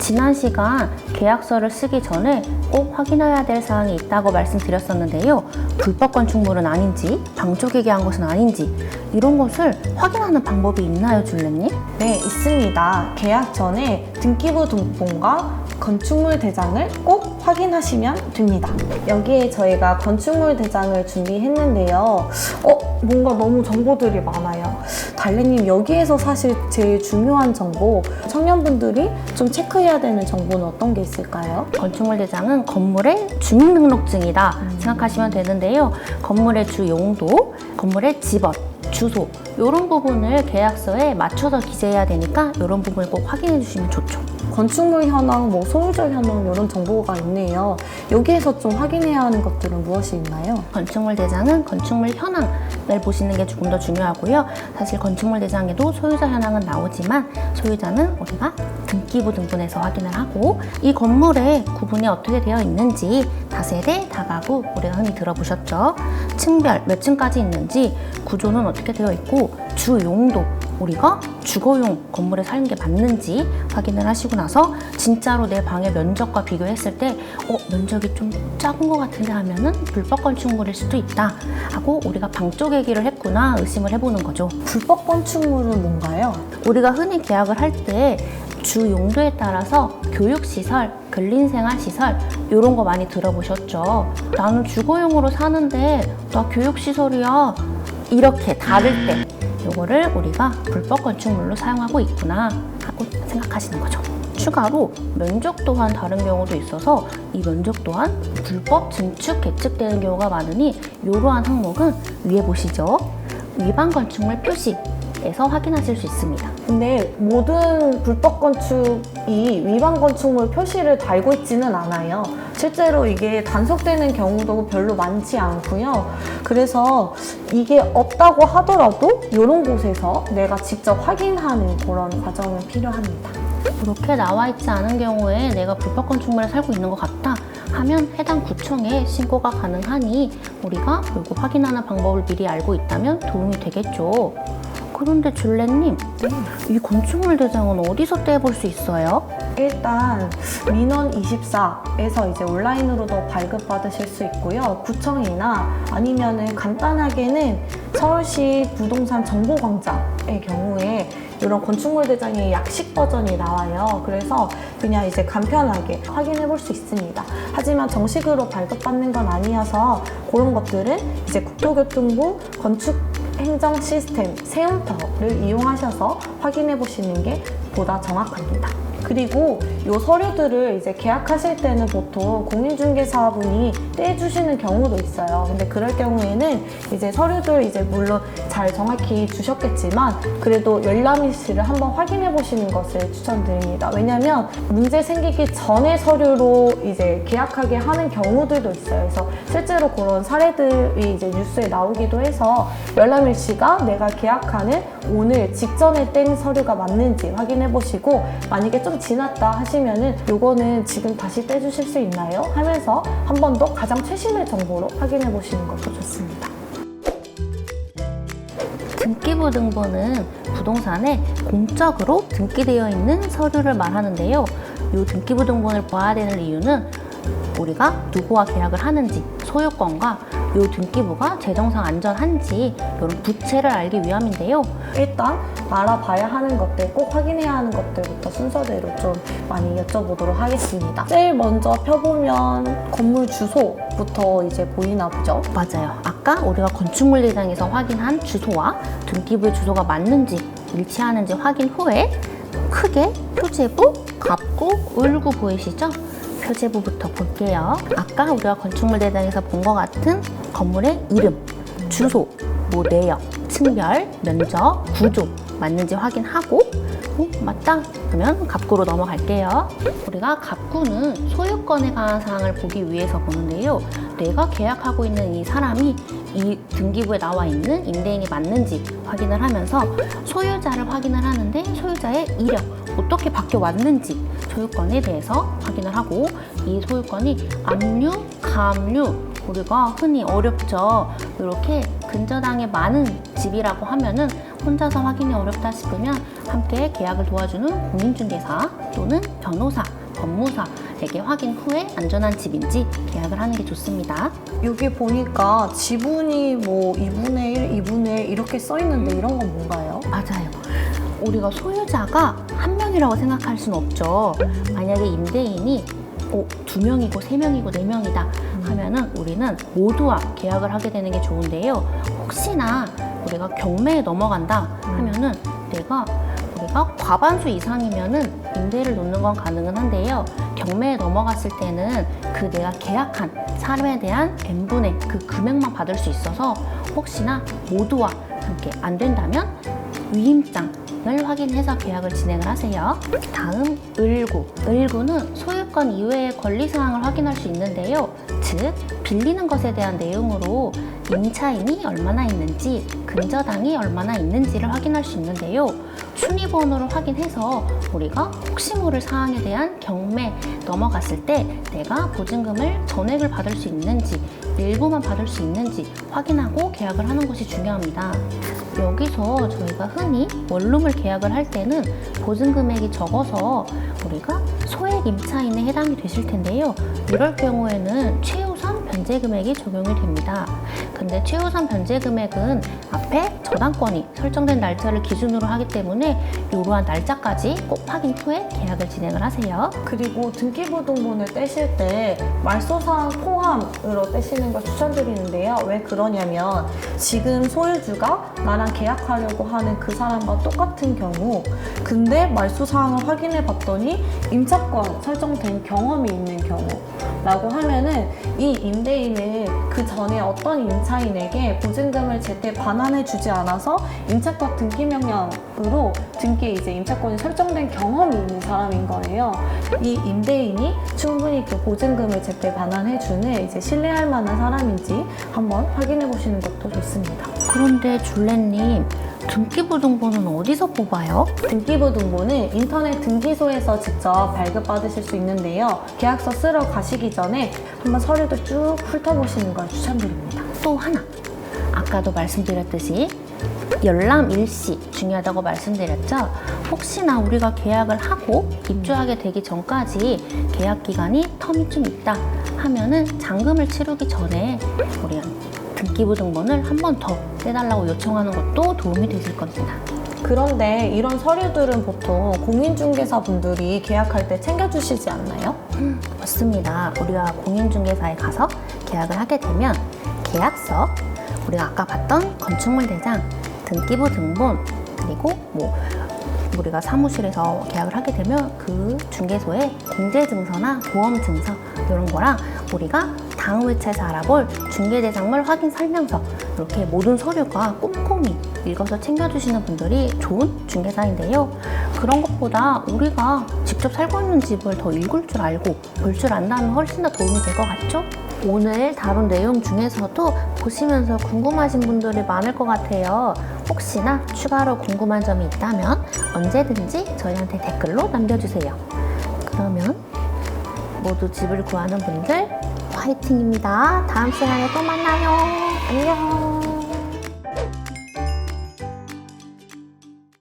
지난 시간 계약서를 쓰기 전에 꼭 확인해야 될 사항이 있다고 말씀드렸었는데요. 불법 건축물은 아닌지, 방조계기 한 것은 아닌지 이런 것을 확인하는 방법이 있나요, 줄레님? 네, 있습니다. 계약 전에 등기부 등본과 건축물 대장을 꼭 확인하시면 됩니다. 여기에 저희가 건축물 대장을 준비했는데요. 뭔가 너무 정보들이 많아요. 달래님, 여기에서 사실 제일 중요한 정보, 청년분들이 좀 체크해야 되는 정보는 어떤 게 있을까요? 건축물 대장은 건물의 주민등록증이다 생각하시면 되는데요. 건물의 주 용도, 건물의 집원, 주소 이런 부분을 계약서에 맞춰서 기재해야 되니까 이런 부분을 꼭 확인해 주시면 좋죠. 건축물 현황, 소유자 현황 이런 정보가 있네요. 여기에서 좀 확인해야 하는 것들은 무엇이 있나요? 건축물 대장은 건축물 현황을 보시는 게 조금 더 중요하고요. 사실 건축물 대장에도 소유자 현황은 나오지만 소유자는 우리가 등기부 등본에서 확인을 하고 이 건물의 구분이 어떻게 되어 있는지 다세대, 다가구 우리가 흔히 들어보셨죠? 층별 몇 층까지 있는지 구조는 어떻게 되어 있고 주 용도 우리가 주거용 건물에 사는 게 맞는지 확인을 하시고 나서 진짜로 내 방의 면적과 비교했을 때 면적이 좀 작은 것 같은데 하면은 불법 건축물일 수도 있다 하고 우리가 방조계기를 했구나 의심을 해보는 거죠. 불법 건축물은 뭔가요? 우리가 흔히 계약을 할 때 주 용도에 따라서 교육시설, 근린생활시설 이런 거 많이 들어보셨죠? 나는 주거용으로 사는데 나 교육시설이야 이렇게 다를 때 이거를 우리가 불법 건축물로 사용하고 있구나 하고 생각하시는 거죠. 추가로 면적 또한 다른 경우도 있어서 이 면적 또한 불법 증축, 개축되는 경우가 많으니 이러한 항목은 위에 보시죠. 위반 건축물 표시에서 확인하실 수 있습니다. 근데 모든 불법 건축이 위반 건축물 표시를 달고 있지는 않아요. 실제로 이게 단속되는 경우도 별로 많지 않고요. 그래서 이게 없다고 하더라도 이런 곳에서 내가 직접 확인하는 그런 과정은 필요합니다. 이렇게 나와 있지 않은 경우에 내가 불법 건축물에 살고 있는 것 같다 하면 해당 구청에 신고가 가능하니 우리가 이거 확인하는 방법을 미리 알고 있다면 도움이 되겠죠. 그런데 줄레님, 이 건축물 대장은 어디서 떼볼 수 있어요? 일단 민원24에서 이제 온라인으로도 발급받으실 수 있고요. 구청이나 아니면은 간단하게는 서울시 부동산 정보광장의 경우에 이런 건축물 대장의 약식 버전이 나와요. 그래서 그냥 이제 간편하게 확인해 볼 수 있습니다. 하지만 정식으로 발급받는 건 아니어서 그런 것들은 이제 국토교통부 건축 행정 시스템 세움터를 이용하셔서 확인해 보시는 게 보다 정확합니다. 그리고 이 서류들을 이제 계약하실 때는 보통 공인중개사분이 떼주시는 경우도 있어요. 근데 그럴 경우에는 이제 서류들 이제 물론 잘 정확히 주셨겠지만 그래도 열람일치를 한번 확인해 보시는 것을 추천드립니다. 왜냐면 문제 생기기 전에 서류로 이제 계약하게 하는 경우들도 있어요. 그래서 실제로 그런 사례들이 이제 뉴스에 나오기도 해서 열람일치가 내가 계약하는 오늘 직전에 뗀 서류가 맞는지 확인해 보시고 만약에 좀 지났다 하시면은 요거는 지금 다시 떼주실 수 있나요? 하면서 한 번 더 가장 최신의 정보로 확인해 보시는 것도 좋습니다. 등기부 등본은 부동산에 공적으로 등기되어 있는 서류를 말하는데요. 이 등기부 등본을 봐야 되는 이유는 우리가 누구와 계약을 하는지, 소유권과 이 등기부가 재정상 안전한지 이런 부채를 알기 위함인데요. 일단 알아봐야 하는 것들, 꼭 확인해야 하는 것들부터 순서대로 좀 많이 여쭤보도록 하겠습니다. 제일 먼저 펴보면 건물 주소부터 이제 보이나 보죠? 맞아요. 아까 우리가 건축물 대장에서 확인한 주소와 등기부의 주소가 맞는지 일치하는지 확인 후에 크게 표제부, 갑구, 을구 보이시죠? 표제부부터 볼게요. 아까 우리가 건축물 대장에서 본 것 같은 건물의 이름, 주소, 내역, 층별, 면적, 구조 맞는지 확인하고 맞다? 그러면 갑구로 넘어갈게요. 우리가 갑구는 소유권에 관한 사항을 보기 위해서 보는데요. 내가 계약하고 있는 이 사람이 이 등기부에 나와 있는 임대인이 맞는지 확인을 하면서 소유자를 확인을 하는데 소유자의 이력, 어떻게 바뀌어왔는지 소유권에 대해서 확인을 하고 이 소유권이 압류, 가압류 우리가 흔히 어렵죠. 이렇게 근저당에 많은 집이라고 하면은 혼자서 확인이 어렵다 싶으면 함께 계약을 도와주는 공인중개사 또는 변호사, 법무사에게 확인 후에 안전한 집인지 계약을 하는 게 좋습니다. 여기 보니까 지분이 뭐 2분의 1, 2분의 1 이렇게 써 있는데 이런 건 뭔가요? 맞아요. 우리가 소유자가 한 명이라고 생각할 수는 없죠. 만약에 임대인이 2명이고 3명이고 4명이다 하면은 우리는 모두와 계약을 하게 되는 게 좋은데요. 혹시나 우리가 경매에 넘어간다 하면은 우리가 과반수 이상이면은 임대를 놓는 건 가능은 한데요. 경매에 넘어갔을 때는 그 내가 계약한 사람에 대한 n분의 그 금액만 받을 수 있어서 혹시나 모두와 함께 안 된다면 위임장을 확인해서 계약을 진행을 하세요. 다음 을구. 을구는 소유권 이외의 권리사항을 확인할 수 있는데요. 즉 빌리는 것에 대한 내용으로 임차인이 얼마나 있는지, 근저당이 얼마나 있는지를 확인할 수 있는데요. 순위번호를 확인해서 우리가 혹시 모를 사항에 대한 경매 넘어갔을 때 내가 보증금을 전액을 받을 수 있는지, 일부만 받을 수 있는지 확인하고 계약을 하는 것이 중요합니다. 여기서 저희가 흔히 원룸을 계약을 할 때는 보증 금액이 적어서 우리가 소액 임차인에 해당이 되실 텐데요. 이럴 경우에는 최우선 변제 금액이 적용이 됩니다. 근데 최우선 변제 금액은 앞에 저당권이 설정된 날짜를 기준으로 하기 때문에 이러한 날짜까지 꼭 확인 후에 계약을 진행을 하세요. 그리고 등기부등본을 떼실 때 말소사항 포함으로 떼시는 걸 추천드리는데요. 왜 그러냐면 지금 소유주가 나랑 계약하려고 하는 그 사람과 똑같은 경우 근데 말소사항을 확인해 봤더니 임차권 설정된 경험이 있는 경우 라고 하면은 이 임대인은 그 전에 어떤 임차인에게 보증금을 제때 반환해 주지 않아서 임차권 등기 명령으로 등기에 이제 임차권이 설정된 경험이 있는 사람인 거예요. 이 임대인이 충분히 그 보증금을 제때 반환해 주는 이제 신뢰할 만한 사람인지 한번 확인해 보시는 것도 좋습니다. 그런데 줄레님, 등기부등본은 어디서 뽑아요? 등기부등본은 인터넷 등기소에서 직접 발급받으실 수 있는데요. 계약서 쓰러 가시기 전에 한번 서류도 쭉 훑어보시는 걸 추천드립니다. 또 하나, 아까도 말씀드렸듯이 열람 일시 중요하다고 말씀드렸죠. 혹시나 우리가 계약을 하고 입주하게 되기 전까지 계약 기간이 텀이 좀 있다 하면은 잔금을 치르기 전에 우리가 등기부등본을 한 번 더 떼달라고 요청하는 것도 도움이 되실 겁니다. 그런데 이런 서류들은 보통 공인중개사분들이 계약할 때 챙겨주시지 않나요? 맞습니다. 우리가 공인중개사에 가서 계약을 하게 되면 계약서, 우리가 아까 봤던 건축물 대장, 등기부등본, 그리고 우리가 사무실에서 계약을 하게 되면 그 중개소에 공제증서나 보험증서 이런 거랑 우리가 다음 회차에서 알아볼 중개대상물 확인 설명서 이렇게 모든 서류가 꼼꼼히 읽어서 챙겨주시는 분들이 좋은 중개사인데요. 그런 것보다 우리가 직접 살고 있는 집을 더 읽을 줄 알고 볼 줄 안다면 훨씬 더 도움이 될 것 같죠? 오늘 다룬 내용 중에서도 보시면서 궁금하신 분들이 많을 것 같아요. 혹시나 추가로 궁금한 점이 있다면 언제든지 저희한테 댓글로 남겨주세요. 그러면 모두 집을 구하는 분들 화이팅입니다. 다음 시간에 또 만나요. 안녕.